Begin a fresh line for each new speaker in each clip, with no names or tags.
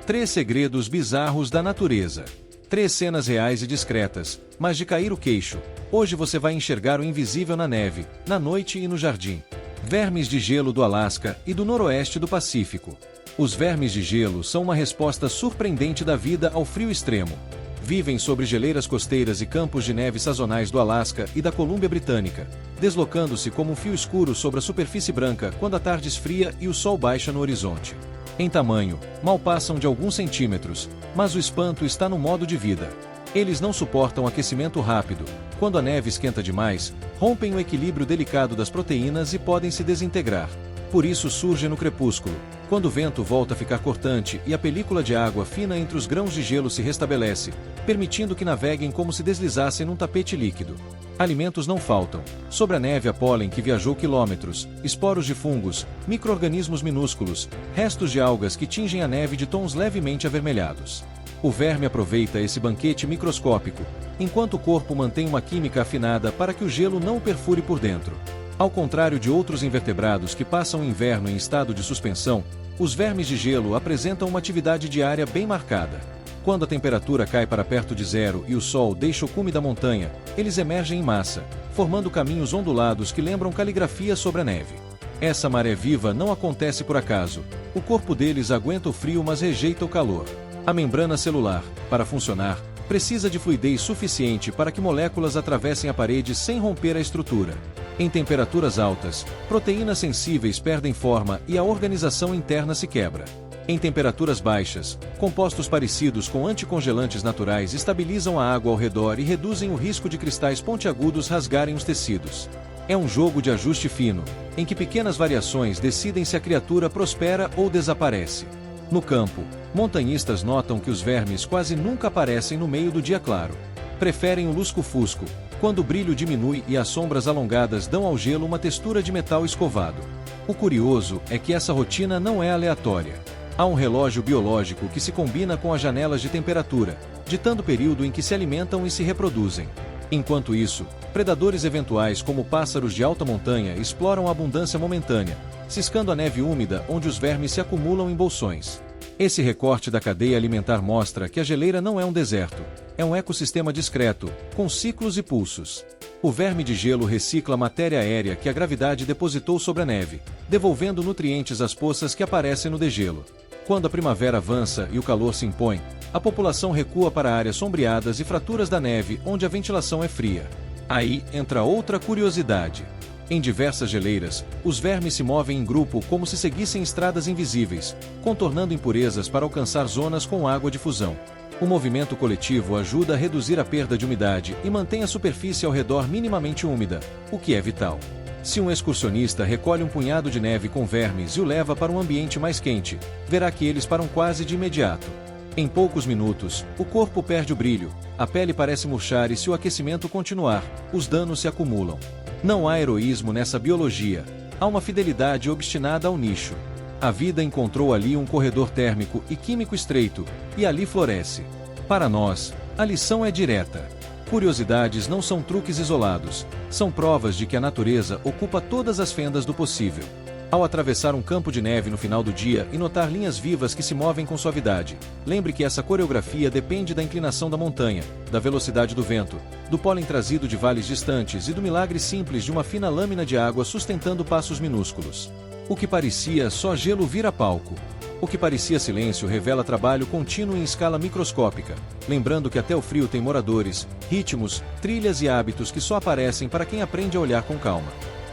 3 segredos bizarros da natureza. 3 cenas reais e discretas, mas de cair o queixo. Hoje você vai enxergar o invisível na neve, na noite e no jardim. Vermes de gelo do Alasca e do noroeste do Pacífico. Os vermes de gelo são uma resposta surpreendente da vida ao frio extremo. Vivem sobre geleiras costeiras e campos de neve sazonais do Alasca e da Colômbia Britânica, deslocando-se como um fio escuro sobre a superfície branca quando a tarde esfria e o sol baixa no horizonte. Em tamanho, mal passam de alguns centímetros, mas o espanto está no modo de vida. Eles não suportam aquecimento rápido. Quando a neve esquenta demais, rompem o equilíbrio delicado das proteínas e podem se desintegrar. Por isso surgem no crepúsculo, quando o vento volta a ficar cortante e a película de água fina entre os grãos de gelo se restabelece, permitindo que naveguem como se deslizassem num tapete líquido. Alimentos não faltam. Sobre a neve há pólen que viajou quilômetros, esporos de fungos, micro-organismos minúsculos, restos de algas que tingem a neve de tons levemente avermelhados. O verme aproveita esse banquete microscópico, enquanto o corpo mantém uma química afinada para que o gelo não o perfure por dentro. Ao contrário de outros invertebrados que passam o inverno em estado de suspensão, os vermes de gelo apresentam uma atividade diária bem marcada. Quando a temperatura cai para perto de zero e o sol deixa o cume da montanha, eles emergem em massa, formando caminhos ondulados que lembram caligrafia sobre a neve. Essa maré viva não acontece por acaso. O corpo deles aguenta o frio, mas rejeita o calor. A membrana celular, para funcionar, precisa de fluidez suficiente para que moléculas atravessem a parede sem romper a estrutura. Em temperaturas altas, proteínas sensíveis perdem forma e a organização interna se quebra. Em temperaturas baixas, compostos parecidos com anticongelantes naturais estabilizam a água ao redor e reduzem o risco de cristais pontiagudos rasgarem os tecidos. É um jogo de ajuste fino, em que pequenas variações decidem se a criatura prospera ou desaparece. No campo, montanhistas notam que os vermes quase nunca aparecem no meio do dia claro. Preferem o lusco-fusco, quando o brilho diminui e as sombras alongadas dão ao gelo uma textura de metal escovado. O curioso é que essa rotina não é aleatória. Há um relógio biológico que se combina com as janelas de temperatura, ditando o período em que se alimentam e se reproduzem. Enquanto isso, predadores eventuais como pássaros de alta montanha exploram a abundância momentânea, ciscando a neve úmida onde os vermes se acumulam em bolsões. Esse recorte da cadeia alimentar mostra que a geleira não é um deserto, é um ecossistema discreto, com ciclos e pulsos. O verme de gelo recicla a matéria aérea que a gravidade depositou sobre a neve, devolvendo nutrientes às poças que aparecem no degelo. Quando a primavera avança e o calor se impõe, a população recua para áreas sombreadas e fraturas da neve onde a ventilação é fria. Aí entra outra curiosidade. Em diversas geleiras, os vermes se movem em grupo como se seguissem estradas invisíveis, contornando impurezas para alcançar zonas com água de fusão. O movimento coletivo ajuda a reduzir a perda de umidade e mantém a superfície ao redor minimamente úmida, o que é vital. Se um excursionista recolhe um punhado de neve com vermes e o leva para um ambiente mais quente, verá que eles param quase de imediato. Em poucos minutos, o corpo perde o brilho, a pele parece murchar e se o aquecimento continuar, os danos se acumulam. Não há heroísmo nessa biologia, há uma fidelidade obstinada ao nicho. A vida encontrou ali um corredor térmico e químico estreito, e ali floresce. Para nós, a lição é direta. Curiosidades não são truques isolados, são provas de que a natureza ocupa todas as fendas do possível. Ao atravessar um campo de neve no final do dia e notar linhas vivas que se movem com suavidade, lembre que essa coreografia depende da inclinação da montanha, da velocidade do vento, do pólen trazido de vales distantes e do milagre simples de uma fina lâmina de água sustentando passos minúsculos. O que parecia só gelo vira palco. O que parecia silêncio revela trabalho contínuo em escala microscópica, lembrando que até o frio tem moradores, ritmos, trilhas e hábitos que só aparecem para quem aprende a olhar com calma.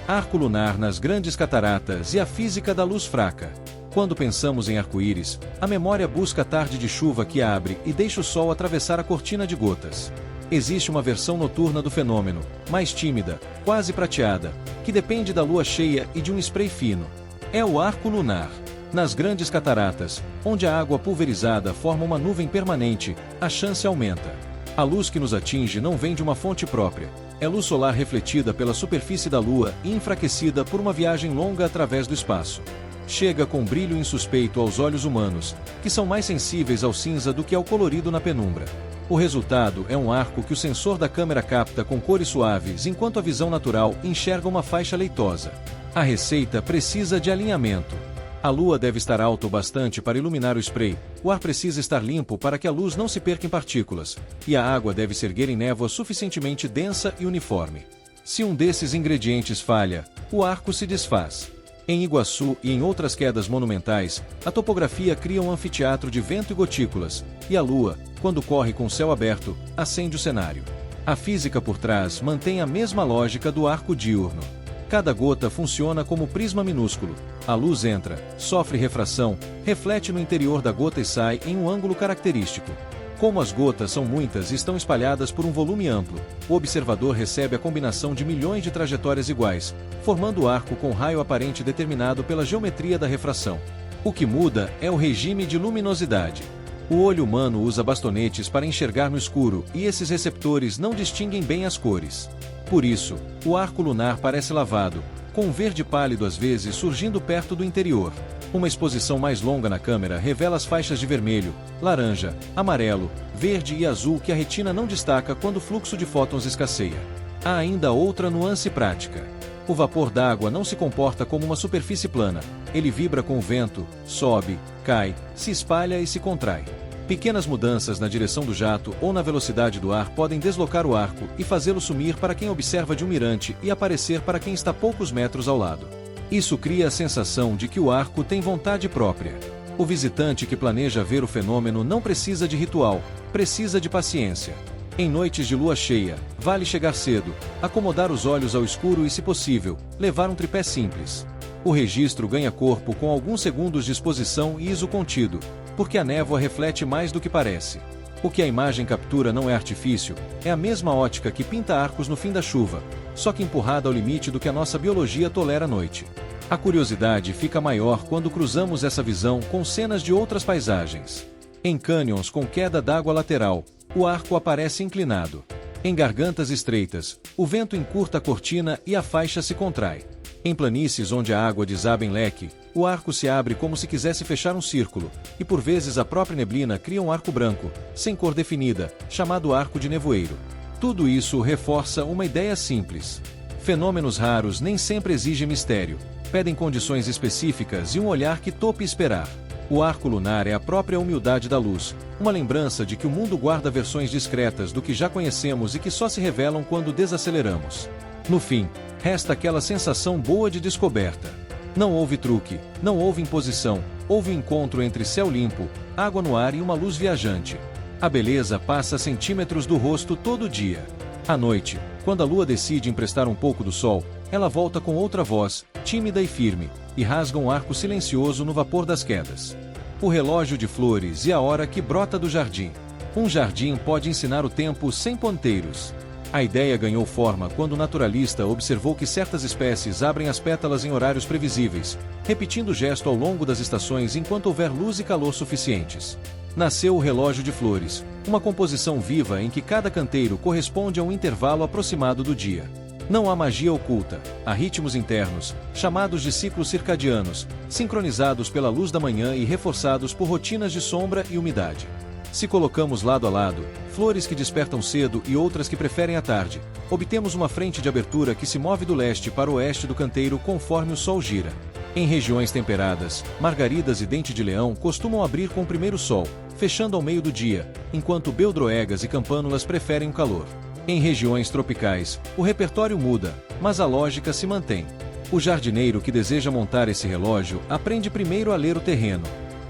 Arco lunar nas grandes cataratas e a física da luz fraca. Quando pensamos em arco-íris, a memória busca a tarde de chuva que abre e deixa o sol atravessar a cortina de gotas. Existe uma versão noturna do fenômeno, mais tímida, quase prateada, que depende da lua cheia e de um spray fino. É o arco lunar. Nas grandes cataratas, onde a água pulverizada forma uma nuvem permanente, a chance aumenta. A luz que nos atinge não vem de uma fonte própria. É luz solar refletida pela superfície da Lua e enfraquecida por uma viagem longa através do espaço. Chega com brilho insuspeito aos olhos humanos, que são mais sensíveis ao cinza do que ao colorido na penumbra. O resultado é um arco que o sensor da câmera capta com cores suaves enquanto a visão natural enxerga uma faixa leitosa. A receita precisa de alinhamento. A lua deve estar alta o bastante para iluminar o spray, o ar precisa estar limpo para que a luz não se perca em partículas, e a água deve se erguer em névoa suficientemente densa e uniforme. Se um desses ingredientes falha, o arco se desfaz. Em Iguaçu e em outras quedas monumentais, a topografia cria um anfiteatro de vento e gotículas, e a lua, quando corre com o céu aberto, acende o cenário. A física por trás mantém a mesma lógica do arco diurno. Cada gota funciona como prisma minúsculo. A luz entra, sofre refração, reflete no interior da gota e sai em um ângulo característico. Como as gotas são muitas e estão espalhadas por um volume amplo, o observador recebe a combinação de milhões de trajetórias iguais, formando o arco com raio aparente determinado pela geometria da refração. O que muda é o regime de luminosidade. O olho humano usa bastonetes para enxergar no escuro e esses receptores não distinguem bem as cores. Por isso, o arco lunar parece lavado, com um verde pálido às vezes surgindo perto do interior. Uma exposição mais longa na câmera revela as faixas de vermelho, laranja, amarelo, verde e azul que a retina não destaca quando o fluxo de fótons escasseia. Há ainda outra nuance prática. O vapor d'água não se comporta como uma superfície plana, ele vibra com o vento, sobe, cai, se espalha e se contrai. Pequenas mudanças na direção do jato ou na velocidade do ar podem deslocar o arco e fazê-lo sumir para quem observa de um mirante e aparecer para quem está poucos metros ao lado. Isso cria a sensação de que o arco tem vontade própria. O visitante que planeja ver o fenômeno não precisa de ritual, precisa de paciência. Em noites de lua cheia, vale chegar cedo, acomodar os olhos ao escuro e, se possível, levar um tripé simples. O registro ganha corpo com alguns segundos de exposição e ISO contido, porque a névoa reflete mais do que parece. O que a imagem captura não é artifício, é a mesma ótica que pinta arcos no fim da chuva, só que empurrada ao limite do que a nossa biologia tolera à noite. A curiosidade fica maior quando cruzamos essa visão com cenas de outras paisagens. Em cânions com queda d'água lateral, o arco aparece inclinado. Em gargantas estreitas, o vento encurta a cortina e a faixa se contrai. Em planícies onde a água desaba em leque, o arco se abre como se quisesse fechar um círculo, e por vezes a própria neblina cria um arco branco, sem cor definida, chamado arco de nevoeiro. Tudo isso reforça uma ideia simples. Fenômenos raros nem sempre exigem mistério, pedem condições específicas e um olhar que tope esperar. O arco lunar é a própria humildade da luz, uma lembrança de que o mundo guarda versões discretas do que já conhecemos e que só se revelam quando desaceleramos. No fim, resta aquela sensação boa de descoberta. Não houve truque, não houve imposição, houve um encontro entre céu limpo, água no ar e uma luz viajante. A beleza passa a centímetros do rosto todo dia. À noite, quando a lua decide emprestar um pouco do sol, ela volta com outra voz, tímida e firme, e rasga um arco silencioso no vapor das quedas. O relógio de flores e a hora que brota do jardim. Um jardim pode ensinar o tempo sem ponteiros. A ideia ganhou forma quando o naturalista observou que certas espécies abrem as pétalas em horários previsíveis, repetindo o gesto ao longo das estações enquanto houver luz e calor suficientes. Nasceu o relógio de flores, uma composição viva em que cada canteiro corresponde a um intervalo aproximado do dia. Não há magia oculta, há ritmos internos, chamados de ciclos circadianos, sincronizados pela luz da manhã e reforçados por rotinas de sombra e umidade. Se colocamos lado a lado, flores que despertam cedo e outras que preferem a tarde, obtemos uma frente de abertura que se move do leste para o oeste do canteiro conforme o sol gira. Em regiões temperadas, margaridas e dente de leão costumam abrir com o primeiro sol, fechando ao meio do dia, enquanto beldroegas e campânulas preferem o calor. Em regiões tropicais, o repertório muda, mas a lógica se mantém. O jardineiro que deseja montar esse relógio aprende primeiro a ler o terreno.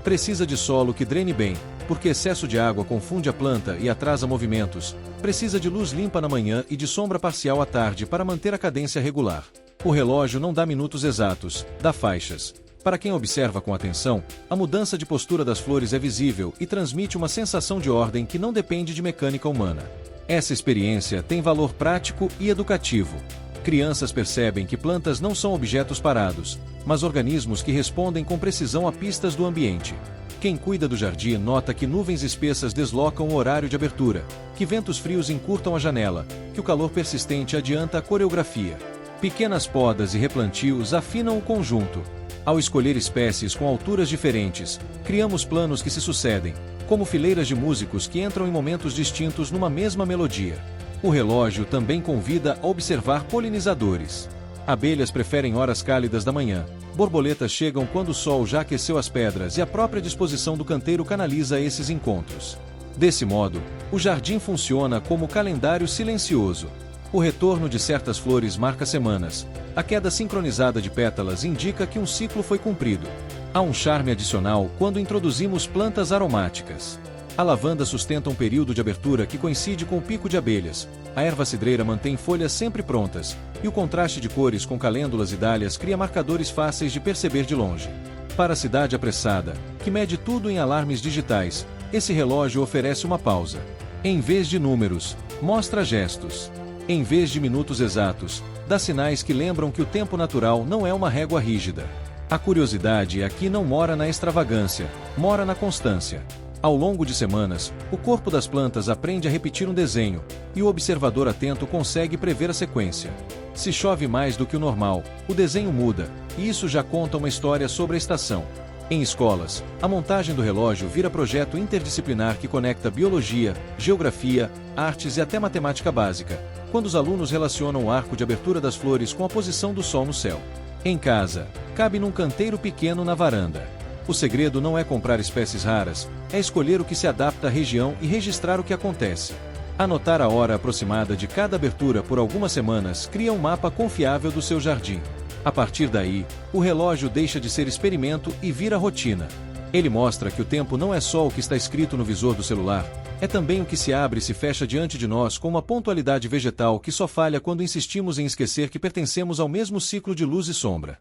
Precisa de solo que drene bem, porque excesso de água confunde a planta e atrasa movimentos. Precisa de luz limpa na manhã e de sombra parcial à tarde para manter a cadência regular. O relógio não dá minutos exatos, dá faixas. Para quem observa com atenção, a mudança de postura das flores é visível e transmite uma sensação de ordem que não depende de mecânica humana. Essa experiência tem valor prático e educativo. Crianças percebem que plantas não são objetos parados, mas organismos que respondem com precisão a pistas do ambiente. Quem cuida do jardim nota que nuvens espessas deslocam o horário de abertura, que ventos frios encurtam a janela, que o calor persistente adianta a coreografia. Pequenas podas e replantios afinam o conjunto. Ao escolher espécies com alturas diferentes, criamos planos que se sucedem, como fileiras de músicos que entram em momentos distintos numa mesma melodia. O relógio também convida a observar polinizadores. Abelhas preferem horas cálidas da manhã, borboletas chegam quando o sol já aqueceu as pedras e a própria disposição do canteiro canaliza esses encontros. Desse modo, o jardim funciona como calendário silencioso. O retorno de certas flores marca semanas. A queda sincronizada de pétalas indica que um ciclo foi cumprido. Há um charme adicional quando introduzimos plantas aromáticas. A lavanda sustenta um período de abertura que coincide com o pico de abelhas. A erva cidreira mantém folhas sempre prontas, e o contraste de cores com calêndulas e dálias cria marcadores fáceis de perceber de longe. Para a cidade apressada, que mede tudo em alarmes digitais, esse relógio oferece uma pausa. Em vez de números, mostra gestos. Em vez de minutos exatos, dá sinais que lembram que o tempo natural não é uma régua rígida. A curiosidade aqui não mora na extravagância, mora na constância. Ao longo de semanas, o corpo das plantas aprende a repetir um desenho, e o observador atento consegue prever a sequência. Se chove mais do que o normal, o desenho muda, e isso já conta uma história sobre a estação. Em escolas, a montagem do relógio vira projeto interdisciplinar que conecta biologia, geografia, artes e até matemática básica, quando os alunos relacionam o arco de abertura das flores com a posição do sol no céu. Em casa, cabe num canteiro pequeno na varanda. O segredo não é comprar espécies raras, é escolher o que se adapta à região e registrar o que acontece. Anotar a hora aproximada de cada abertura por algumas semanas cria um mapa confiável do seu jardim. A partir daí, o relógio deixa de ser experimento e vira rotina. Ele mostra que o tempo não é só o que está escrito no visor do celular, é também o que se abre e se fecha diante de nós com uma pontualidade vegetal que só falha quando insistimos em esquecer que pertencemos ao mesmo ciclo de luz e sombra.